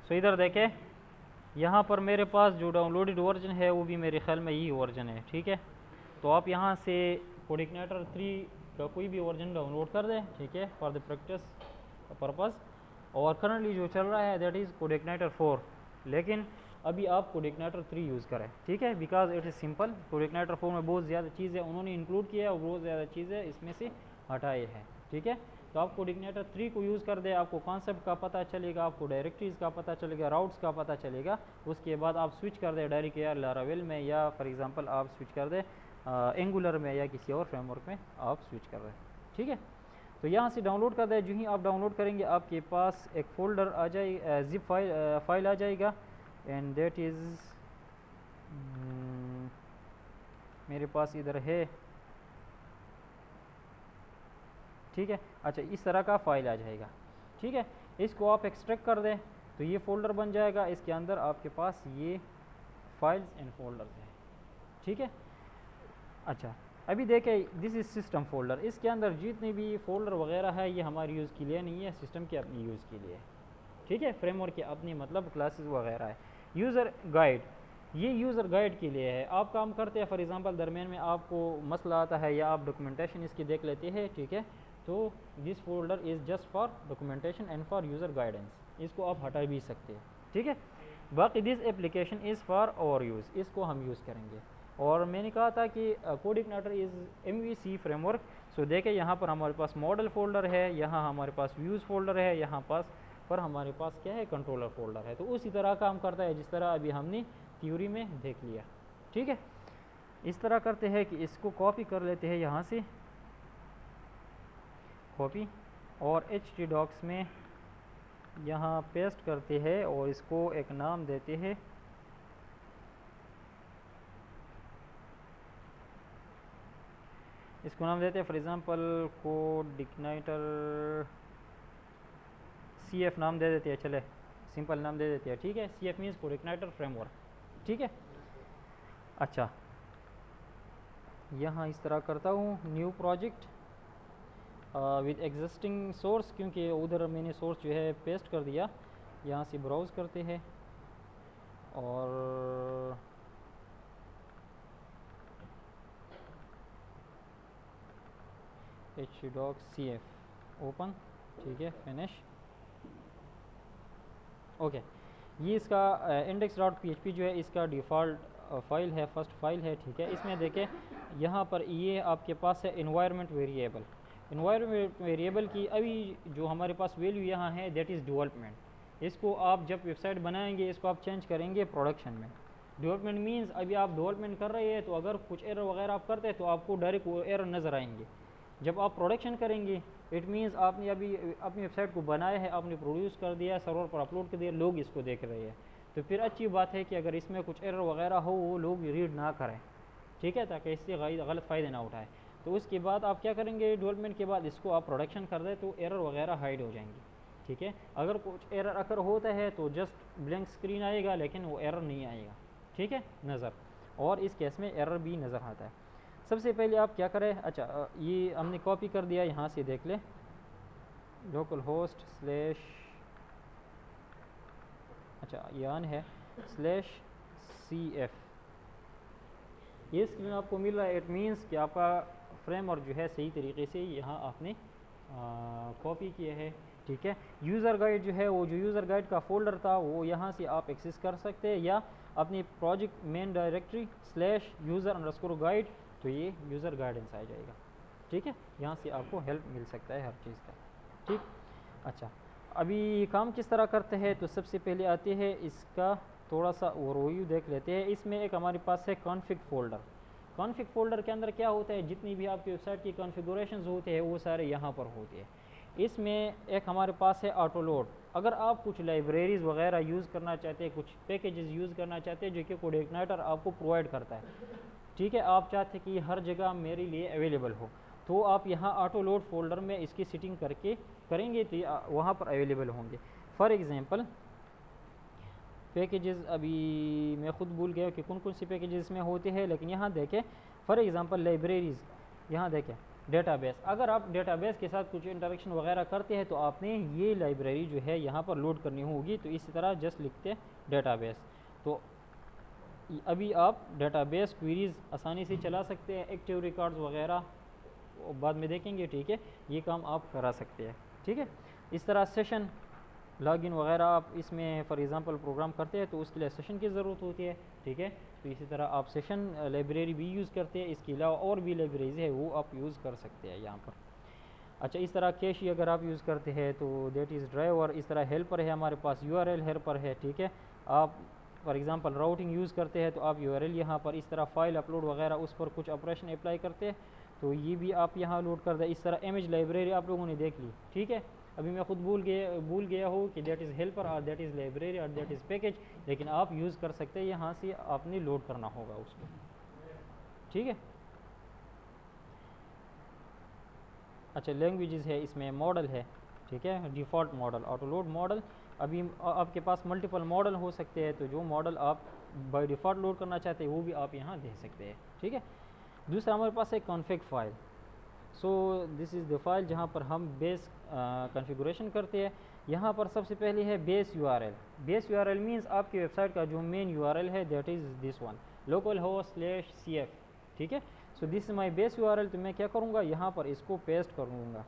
सो इधर देखें, यहाँ पर मेरे पास जो डाउनलोडेड वर्जन है वो भी मेरे ख्याल में यही वर्जन है, ठीक है। तो आप यहाँ से कोडिग्नेटर 3 का कोई भी वर्जन डाउनलोड कर दें, ठीक है, फॉर द प्रैक्टिस पर्पज़। और करंटली जो चल रहा है दैट इज़ कोडिग्नेटर 4, लेकिन अभी आप कोडिग्नेटर 3 यूज़ करें, ठीक है, बिकॉज इट इज़ सिंपल। कोडिग्नेटर 4 में बहुत ज़्यादा चीज़ें उन्होंने इंक्लूड किया है और बहुत ज़्यादा चीज़ें इसमें से हटाए हैं, ठीक है। तो आप कोडिग्नेटर 3 को यूज़ कर दे, आपको कॉन्सेप्ट का पता चलेगा, आपको डायरेक्टरीज का पता चलेगा, राउट्स का पता चलेगा। उसके बाद आप स्विच कर दे डायरेक्ट या लारावेल में, या फॉर एग्जांपल आप स्विच कर दे एंगुलर में या किसी और फ्रेमवर्क में आप स्विच कर रहे हैं, ठीक है। तो यहाँ से डाउनलोड कर दे, जो ही आप डाउनलोड करेंगे आपके पास एक फ़ोल्डर आ जाए, ज़िप फाइल आ जाएगा, एंड देट इज़ मेरे पास इधर है, ठीक है। अच्छा, इस तरह का फ़ाइल आ जाएगा, ठीक है। इसको आप एक्सट्रैक्ट कर दें तो ये फ़ोल्डर बन जाएगा, इसके अंदर आपके पास ये फाइल्स एंड फोल्डर्स हैं, ठीक है। अच्छा, अभी देखें, दिस इज़ सिस्टम फ़ोल्डर, इसके अंदर जितने भी फ़ोल्डर वगैरह है ये हमारे यूज़ के लिए नहीं है, सिस्टम के अपने यूज़ के लिए, ठीक है। फ्रेमवर्क के अपने मतलब क्लासेस वगैरह है। यूज़र गाइड, ये यूज़र गाइड के लिए है। आप काम करते हैं, फॉर एग्जांपल दरमियान में आपको मसला आता है या आप डॉक्यूमेंटेशन इसकी देख लेते हैं, ठीक है, तो this folder is just for documentation and for user guidance, इसको आप हटा भी सकते हैं, ठीक है। बाकी this application is for our use, इसको हम यूज़ करेंगे। और मैंने कहा था कि CodeIgniter is MVC framework. So देखें, यहाँ पर हमारे पास मॉडल फोल्डर है, यहाँ हमारे पास व्यूज़ फोल्डर है, यहाँ पास पर हमारे पास क्या है, कंट्रोलर फोल्डर है। तो उसी तरह काम करता है जिस तरह अभी हमने थ्योरी में देख लिया, ठीक है। इस तरह करते हैं कि इसको कॉपी कर लेते हैं, यहाँ से कॉपी, और htdocs में यहाँ पेस्ट करते हैं और इसको एक नाम देते हैं, इसको नाम देते हैं फॉर एग्ज़ाम्पल कोडिग्नेटर CF नाम दे देते हैं, चले सिंपल नाम दे देते हैं, ठीक है। CF मीन्स कोडिग्नेटर फ्रेमवर्क, ठीक है। अच्छा, यहाँ इस तरह करता हूँ, new project with existing source, क्योंकि उधर मैंने सोर्स जो है पेस्ट कर दिया। यहाँ से ब्राउज़ करते हैं और htdocs CF ओपन, ठीक है, फिनिश, ओके। ये इसका index.php जो है इसका डिफ़ॉल्ट फ़ाइल है, फर्स्ट फाइल है, ठीक है। इसमें देखें, यहाँ पर ये आपके पास है इन्वायरमेंट वेरिएबल। इन्वायरमेंट वेरिएबल की अभी जो हमारे पास वैल्यू यहाँ है दैट इज़ डेवलपमेंट। इसको आप जब वेबसाइट बनाएंगे इसको आप चेंज करेंगे प्रोडक्शन में। डेवलपमेंट मीन्स अभी आप डेवलपमेंट कर रहे हैं तो अगर कुछ एरर वगैरह आप करते हैं तो आपको डायरेक्ट वो एरर नज़र आएंगे। जब आप प्रोडक्शन करेंगे इट मीन्स आपने अभी अपनी वेबसाइट को बनाया है, आपने प्रोड्यूस कर दिया, सर्वर पर अपलोड कर दिया, लोग इसको देख रहे हैं, तो फिर अच्छी बात है कि अगर इसमें कुछ एरर वगैरह हो वो लोग रीड ना करें, ठीक है, ताकि इससे गलत फ़ायदे ना उठाएं। तो उसके बाद आप क्या करेंगे, डेवलपमेंट के बाद इसको आप प्रोडक्शन कर दें तो एरर वगैरह हाइड हो जाएंगी, ठीक है। अगर कुछ एरर अगर होता है तो जस्ट ब्लैंक स्क्रीन आएगा, लेकिन वो एरर नहीं आएगा, ठीक है, नज़र। और इस केस में एरर भी नज़र आता है। सबसे पहले आप क्या करें, अच्छा ये हमने कॉपी कर दिया, यहाँ से देख ले, लोकल होस्ट स्लैश, अच्छा यान है /CF, ये स्क्रीन आपको मिल रहा है। इट मीन्स कि आपका फ्रेमवर्क जो है सही तरीके से यहाँ आपने कॉपी किया है, ठीक है। यूज़र गाइड जो है, वो जो यूज़र गाइड का फ़ोल्डर था वो यहाँ से आप एक्सेस कर सकते हैं, या अपनी प्रोजेक्ट मेन डायरेक्टरी /user_guide, तो ये यूज़र गाइडेंस आ जाएगा, ठीक है। यहाँ से आपको हेल्प मिल सकता है हर चीज़ का, ठीक। अच्छा, अभी काम किस तरह करते हैं, तो सबसे पहले आते हैं इसका थोड़ा सा ओवरव्यू देख लेते हैं। इसमें एक हमारे पास है कॉन्फ़िग फ़ोल्डर। कॉन्फ़िग फ़ोल्डर के अंदर क्या होता है, जितनी भी आपकी वेबसाइट की कॉन्फ़िगरेशंस होते हैं वो सारे यहाँ पर होते हैं। इसमें एक हमारे पास है ऑटो लोड। अगर आप कुछ लाइब्रेरीज़ वगैरह यूज़ करना चाहते हैं, कुछ पैकेजेस यूज़ करना चाहते हैं जो कि कोडिग्नेटर आपको प्रोवाइड करता है, ठीक है, आप चाहते हैं कि हर जगह मेरे लिए अवेलेबल हो, तो आप यहाँ ऑटो लोड फोल्डर में इसकी सेटिंग करके करेंगे तो वहाँ पर अवेलेबल होंगे। फॉर एग्ज़ाम्पल पैकेजेस, अभी मैं ख़ुद भूल गया कि कौन कौन से पैकेजेस में होते हैं, लेकिन यहाँ देखें फॉर एग्ज़ाम्पल लाइब्रेरीज़, यहाँ देखें डेटाबेस, अगर आप डेटाबेस के साथ कुछ इंटरेक्शन वगैरह करते हैं तो आपने ये लाइब्रेरी जो है यहाँ पर लोड करनी होगी। तो इसी तरह जस्ट लिखते हैं डेटाबेस। तो अभी आप डेटाबेस क्वेरीज आसानी से चला सकते हैं, एक्टिव रिकॉर्ड्स वगैरह बाद में देखेंगे, ठीक है, ये काम आप करा सकते हैं, ठीक है। इस तरह सेशन लॉगिन वगैरह आप इसमें फॉर एग्ज़ाम्पल प्रोग्राम करते हैं तो उसके लिए सेशन की ज़रूरत होती है, ठीक है। तो इसी तरह आप सेशन लाइब्रेरी भी यूज़ करते हैं, इसके अलावा और भी लाइब्रेरीज है वो आप यूज़ कर सकते हैं यहाँ पर। अच्छा, इस तरह कैशी अगर आप यूज़ करते हैं तो दैट इज़ ड्राइवर। इस तरह हेल्पर है हमारे पास, यूआरएल हेल्पर है, ठीक है। आप फॉर एग्ज़ाम्पल राउटिंग यूज़ करते हैं तो आप यूआरएल यहाँ पर इस तरह फाइल अपलोड वगैरह उस पर कुछ ऑपरेशन अप्लाई करते हैं तो ये भी आप यहाँ लोड कर दें। इस तरह इमेज लाइब्रेरी आप लोगों ने देख ली, ठीक है। अभी मैं खुद भूल गया हूँ कि दैट इज़ हेल्पर और दैट इज़ लाइब्रेरी और दैट इज़ पैकेज, लेकिन आप यूज़ कर सकते हैं, यहाँ से आपने लोड करना होगा उसको, ठीक है। अच्छा, लैंग्वेजेस है इसमें, मॉडल है, ठीक है, default model, auto load model. अभी आपके पास मल्टीपल मॉडल हो सकते हैं तो जो मॉडल आप बाय डिफ़ॉल्ट लोड करना चाहते हैं वो भी आप यहाँ दे सकते हैं, ठीक है। दूसरा हमारे पास है config file. So this is the file जहाँ पर हम बेस कॉन्फ़िगरेशन करते हैं। यहाँ पर सबसे पहले है base URL. Base URL means आपकी वेबसाइट का जो मेन यूआरएल है that is this one, localhost/cf, ठीक है। So this is my base URL. तो मैं क्या करूँगा, यहाँ पर इसको पेस्ट करूँगा।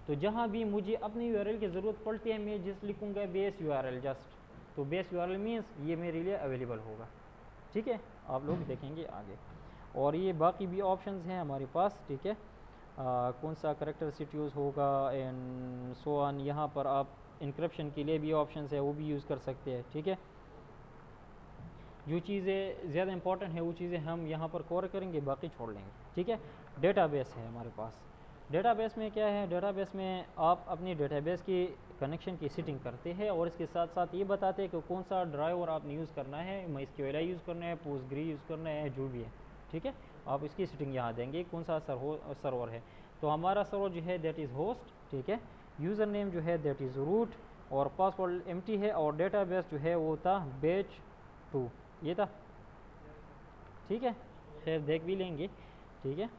तो जहाँ भी मुझे अपनी यूआरएल की ज़रूरत पड़ती है मैं जस्ट लिखूँगा बेस यूआरएल जस्ट। तो बेस यूआरएल मीन्स ये मेरे लिए अवेलेबल होगा, ठीक है। आप लोग देखेंगे आगे। और ये बाकी भी ऑप्शंस हैं हमारे पास, ठीक है। कौन सा करेक्टर सेट यूज़ होगा एंड सो ऑन। यहाँ पर आप इंक्रिप्शन के लिए भी ऑप्शंस है वो भी यूज़ कर सकते हैं, ठीक है। जो चीज़ें ज़्यादा इंपॉर्टेंट है वो चीज़ें हम यहाँ पर कवर करेंगे, बाकी छोड़ लेंगे, ठीक है। डेटाबेस है हमारे पास। डेटाबेस में क्या है, डेटाबेस में आप अपनी डेटाबेस की कनेक्शन की सेटिंग करते हैं और इसके साथ साथ ये बताते हैं कि कौन सा ड्राइवर आपने यूज़ करना है, MySQL यूज़ करना है, पोस्टग्री यूज़ करना है, जो भी है, ठीक है। आप इसकी सेटिंग यहाँ देंगे कौन सा सर्वर है। तो हमारा सर्वर जो है दैट इज़ होस्ट, ठीक है। यूज़र नेम जो है दैट इज़ रूट और पासवर्ड एम्प्टी है और डेटाबेस जो है वो था बैच 2, ये था, ठीक है। खैर देख भी लेंगे, ठीक है।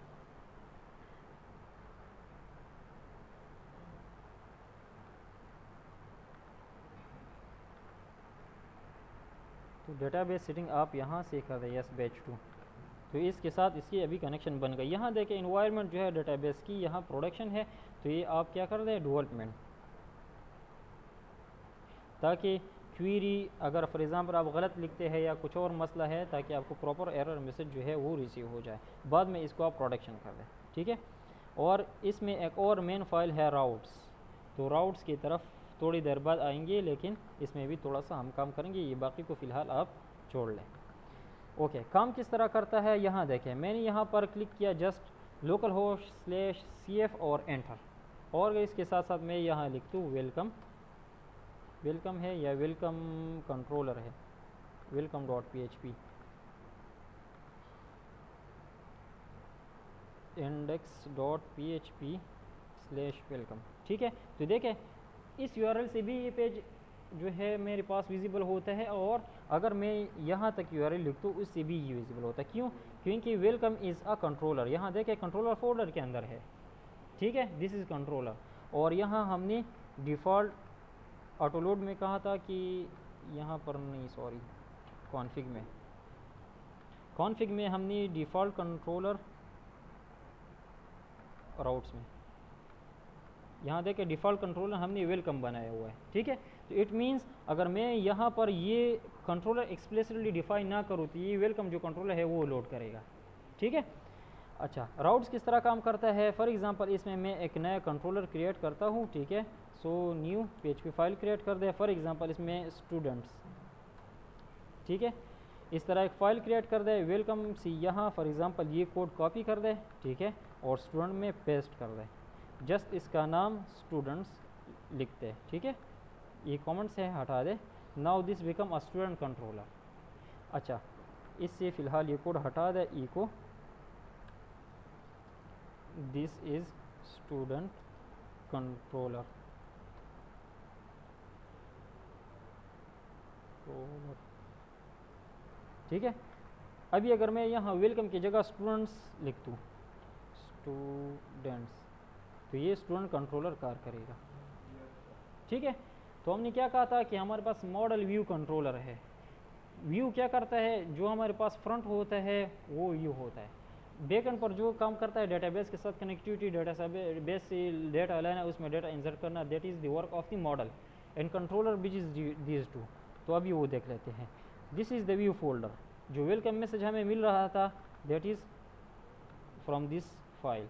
तो डेटाबेस सेटिंग आप यहाँ से कर दें, यस बैच 2। तो इसके साथ इसकी अभी कनेक्शन बन गई। यहाँ देखें इन्वायरमेंट जो है डेटाबेस की यहाँ प्रोडक्शन है, तो ये आप क्या कर दें डेवलपमेंट, ताकि क्वेरी अगर फॉर एग्ज़ाम्पल आप गलत लिखते हैं या कुछ और मसला है ताकि आपको प्रॉपर एरर मैसेज जो है वो रिसीव हो जाए, बाद में इसको आप प्रोडक्शन कर दें, ठीक है। और इसमें एक और मेन फाइल है राउट्स। तो राउट्स की तरफ थोड़ी देर बाद आएंगे, लेकिन इसमें भी थोड़ा सा हम काम करेंगे, ये बाकी को फ़िलहाल आप छोड़ लें। ओके, काम किस तरह करता है यहाँ देखें। मैंने यहाँ पर क्लिक किया जस्ट localhost/cf और एंटर, और इसके साथ साथ मैं यहाँ लिख दूँ वेलकम। वेलकम है या वेलकम कंट्रोलर है, welcome.php index.php/welcome, ठीक है। तो देखें इस यूआरएल से भी ये पेज जो है मेरे पास विजिबल होता है, और अगर मैं यहाँ तक यूआरएल लिख दूँ उससे भी ये विजिबल होता है। क्यों? क्योंकि वेलकम इज़ अ कंट्रोलर, यहाँ देखें कंट्रोलर फोल्डर के अंदर है, ठीक है, दिस इज़ कंट्रोलर। और यहाँ हमने डिफ़ॉल्ट ऑटो लोड में कहा था कि यहाँ पर नहीं, सॉरी, कॉन्फ़िग में हमने डिफ़ॉल्ट कंट्रोलर राउट्स में यहाँ देखें डिफ़ॉल्ट कंट्रोलर हमने वेलकम बनाया हुआ है, ठीक है। तो इट मीन्स अगर मैं यहाँ पर ये कंट्रोलर एक्सप्लिसिटली डिफाइन ना करूँ तो ये वेलकम जो कंट्रोलर है वो लोड करेगा, ठीक है। अच्छा, राउट्स किस तरह काम करता है, फॉर एग्जांपल इसमें मैं एक नया कंट्रोलर क्रिएट करता हूँ, ठीक है। So new PHP file create कर दे, फॉर एग्जांपल इसमें स्टूडेंट्स, ठीक है। इस तरह एक फ़ाइल क्रिएट कर दे, वेलकम सी यहाँ फॉर एग्जांपल ये कोड कॉपी कर दे, ठीक है, और स्टूडेंट में पेस्ट कर दे, जस्ट इसका नाम स्टूडेंट्स लिखते हैं, ठीक है। ये कमेंट्स है हटा दे। Now this become a student controller. अच्छा, इससे फ़िलहाल ये कोड हटा दे, echo this is student controller, ठीक है। अभी अगर मैं यहाँ वेलकम की जगह स्टूडेंट्स लिख दूँ, स्टूडेंट्स, तो ये स्टूडेंट कंट्रोलर कार्य करेगा। ठीक है, तो हमने क्या कहा था कि हमारे पास मॉडल व्यू कंट्रोलर है। व्यू क्या करता है, जो हमारे पास फ्रंट होता है वो व्यू होता है, बैकएंड पर जो काम करता है डेटाबेस के साथ कनेक्टिविटी, डेटाबेस से डेटा लेना, उसमें डेटा इंसर्ट करना, that is the work of the model and controller which is these two. तो अभी वो देख लेते हैं। This is the view folder, जो वेलकम मैसेज हमें मिल रहा था that is from this file.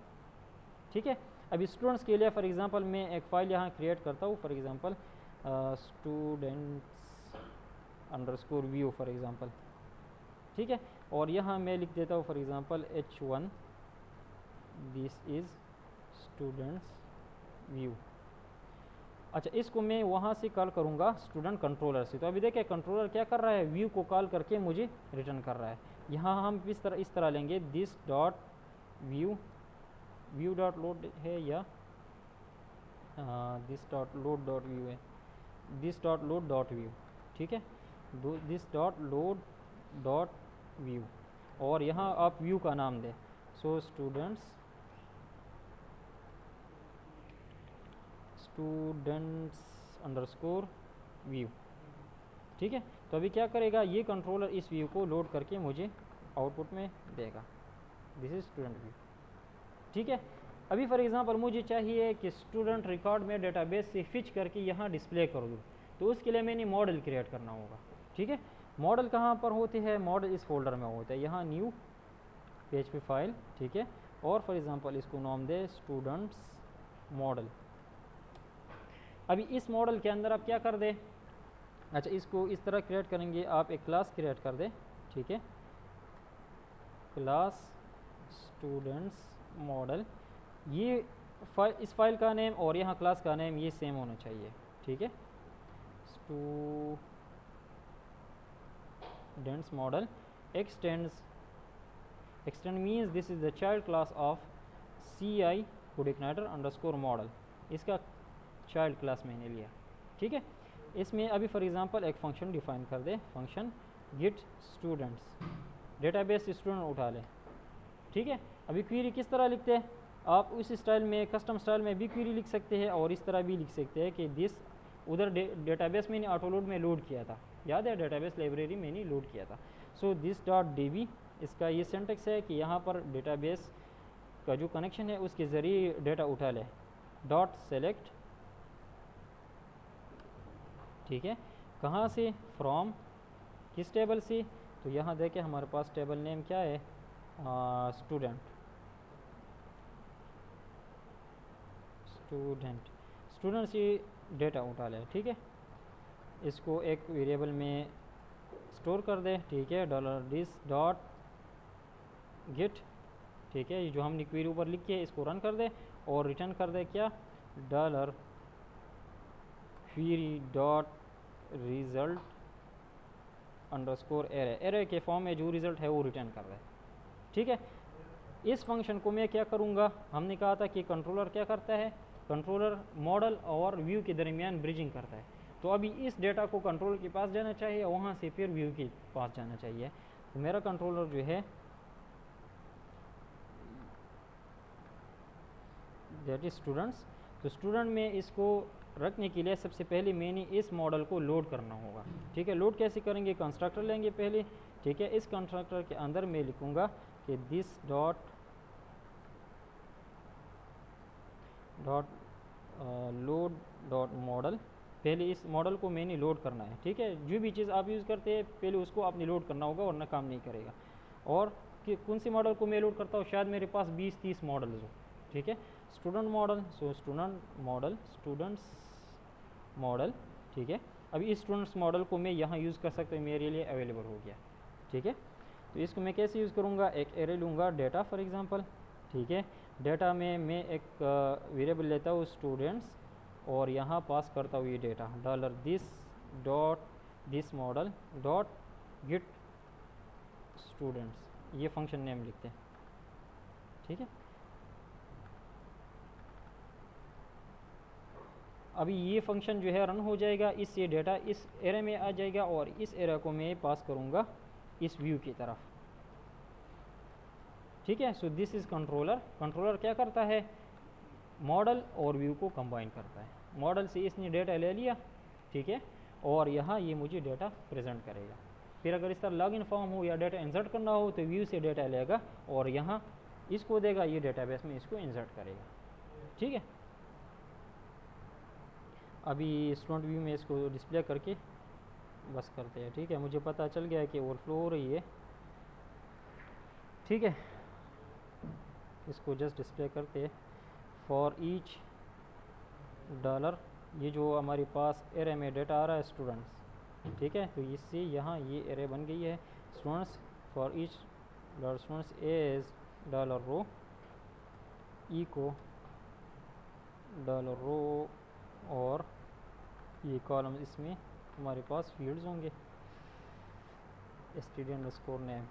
ठीक है, अभी स्टूडेंट्स के लिए फॉर एग्जांपल मैं एक फ़ाइल यहाँ क्रिएट करता हूँ, for example students underscore view for example. ठीक है, और यहाँ मैं लिख देता हूँ for example h1, this is students view. अच्छा, इसको मैं वहाँ से कॉल करूँगा स्टूडेंट कंट्रोलर से। तो अभी देखिए कंट्रोलर क्या कर रहा है, व्यू को कॉल करके मुझे रिटर्न कर रहा है। यहाँ हम इस तरह लेंगे this dot view, view dot load है या this dot load dot view है, this dot load dot view. ठीक है, this dot load dot view, और यहाँ आप व्यू का नाम दें, सो स्टूडेंट्स अंडरस्कोर व्यू। ठीक है, तो अभी क्या करेगा ये कंट्रोलर, इस व्यू को लोड करके मुझे आउटपुट में देगा, दिस इज स्टूडेंट व्यू। ठीक है, अभी फॉर एग्जांपल मुझे चाहिए कि स्टूडेंट रिकॉर्ड में डेटाबेस से फिच करके यहाँ डिस्प्ले कर दूँ, तो उसके लिए मैंने मॉडल क्रिएट करना होगा। ठीक है, मॉडल कहाँ पर होते हैं, मॉडल इस फोल्डर में होता है, यहाँ न्यू PHP फाइल। ठीक है, और फॉर एग्जांपल इसको नाम दे स्टूडेंट्स मॉडल। अभी इस मॉडल के अंदर आप क्या कर दे, अच्छा इसको इस तरह क्रिएट करेंगे, आप एक क्लास क्रिएट कर दे। ठीक है, क्लास स्टूडेंट्स मॉडल, ये इस फाइल का नेम और यहाँ क्लास का नेम ये सेम होना चाहिए। ठीक है, students model extend means this is the child class of CI CodeIgniter underscore model, इसका चाइल्ड क्लास मैंने लिया। ठीक है, इसमें अभी फॉर एग्जांपल एक फंक्शन डिफाइन कर दे, फंक्शन गेट स्टूडेंट्स, डेटाबेस से स्टूडेंट उठा ले। ठीक है, अभी क्वेरी किस तरह लिखते हैं, आप उस स्टाइल में कस्टम स्टाइल में भी क्वेरी लिख सकते हैं, और इस तरह भी लिख सकते हैं कि दिस, उधर डेटाबेस मैंने ऑटो लोड में लोड किया था, याद है डेटाबेस लाइब्रेरी मैंने लोड किया था, सो दिस डॉट DB, इसका ये सिंटेक्स है कि यहाँ पर डेटाबेस का जो कनेक्शन है उसके ज़रिए डेटा उठा ले, डॉट सेलेक्ट। ठीक है, कहाँ से, फ्रॉम, किस टेबल से, तो यहाँ देखें हमारे पास टेबल नेम क्या है, स्टूडेंट से डेटा उठा ले। ठीक है, इसको एक वेरिएबल में स्टोर कर दे। ठीक है, $this डॉट गेट। ठीक है, ये जो हमने क्वेरी ऊपर लिखी है इसको रन कर दे और रिटर्न कर दे क्या, $query dot result underscore array, array के फॉर्म में जो रिज़ल्ट है वो रिटर्न कर रहा है। ठीक है, इस फंक्शन को मैं क्या करूँगा, हमने कहा था कि कंट्रोलर क्या करता है, कंट्रोलर मॉडल और व्यू के दरमियान ब्रिजिंग करता है। तो अभी इस डेटा को कंट्रोलर के पास जाना चाहिए, वहाँ से फिर व्यू के पास जाना चाहिए। तो मेरा कंट्रोलर जो है दैट इज स्टूडेंट्स, तो स्टूडेंट में इसको रखने के लिए सबसे पहले मैंने इस मॉडल को लोड करना होगा। ठीक है, लोड कैसे करेंगे, कंस्ट्रक्टर लेंगे पहले। ठीक है, इस कंस्ट्रक्टर के अंदर मैं लिखूँगा कि this dot load dot model, पहले इस मॉडल को मैंने लोड करना है। ठीक है, जो भी चीज़ आप यूज़ करते हैं पहले उसको आपने लोड करना होगा वरना काम नहीं करेगा। और कि कौन सी मॉडल को मैं लोड करता हूँ, शायद मेरे पास 20-30 मॉडल्स हो। ठीक है, student model, so students model. ठीक है, अभी इस स्टूडेंट्स मॉडल को मैं यहाँ यूज़ कर सकता हूँ, मेरे लिए अवेलेबल हो गया। ठीक है, तो इसको मैं कैसे यूज़ करूँगा, एक एरे लूँगा डेटा फॉर एग्जांपल। ठीक है, डेटा में मैं एक वेरिएबल लेता हूँ स्टूडेंट्स और यहाँ पास करता हूँ ये data, $this dot this model dot gate students, ये फंक्शन नेम लिखते हैं। ठीक है, अभी ये फंक्शन जो है रन हो जाएगा, इससे डेटा इस एरे में आ जाएगा और इस एरे को मैं पास करूँगा इस व्यू की तरफ। ठीक है। So this is controller. Controller क्या करता है, मॉडल और व्यू को कंबाइन करता है। मॉडल से इसने डेटा ले लिया, ठीक है, और यहाँ ये मुझे डेटा प्रेजेंट करेगा। फिर अगर इस तरह लॉगिन फॉर्म हो या डेटा इंसर्ट करना हो तो व्यू से डेटा लेगा और यहाँ इसको देगा, ये डेटाबेस में इसको इंसर्ट करेगा। ठीक है, अभी स्टूडेंट व्यू में इसको डिस्प्ले करके बस करते हैं। ठीक है, मुझे पता चल गया है कि ओवरफ्लो हो रही है। ठीक है, इसको जस्ट डिस्प्ले करते हैं। फॉर ईच डॉलर, ये जो हमारे पास एरे में डेटा आ रहा है स्टूडेंट्स, ठीक है, तो इससे यहाँ ये एरे बन गई है students. For each dollar students as dollar row, e को डॉलर रो, और ये कॉलम, इसमें हमारे पास फील्ड्स होंगे std_name।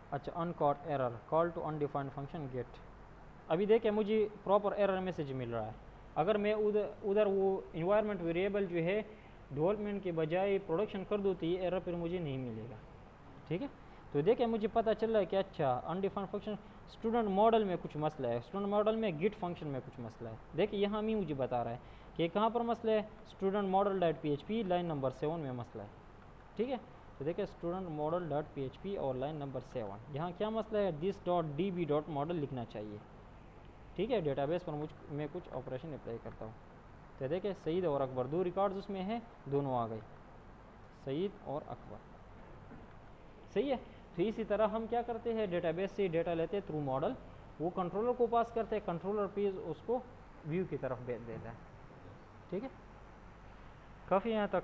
अच्छा, uncaught error, call to undefined function get. अभी देखें मुझे प्रॉपर एरर मैसेज मिल रहा है। अगर मैं उधर वो इन्वायरमेंट वेरिएबल जो है डेवलपमेंट के बजाय प्रोडक्शन कर दूँ तो ये एरर फिर मुझे नहीं मिलेगा। ठीक है, तो देखें मुझे पता चल रहा है कि अच्छा अनडिफाइंड फंक्शन, स्टूडेंट मॉडल में कुछ मसला है, स्टूडेंट मॉडल में गिट फंक्शन में कुछ मसला है। देखिए यहाँ भी मुझे बता रहा है कि कहाँ पर मसला है, student model dot PHP line number 7 में मसला है। ठीक है, तो देखिए स्टूडेंट मॉडल डॉट PHP और लाइन नंबर 7, यहाँ क्या मसला है, this dot DB dot model लिखना चाहिए। ठीक है, डेटाबेस पर मैं कुछ ऑपरेशन अप्लाई करता हूँ। तो देखिए सईद और अकबर, 2 रिकॉर्ड्स उसमें हैं, दोनों आ गए, सईद और अकबर। सही है, तो इसी तरह हम क्या करते हैं, डेटाबेस से डेटा लेते हैं थ्रू मॉडल, वो कंट्रोलर को पास करते हैं, कंट्रोलर पेज उसको व्यू की तरफ भेज देता है। ठीक है, काफ़ी यहाँ तक।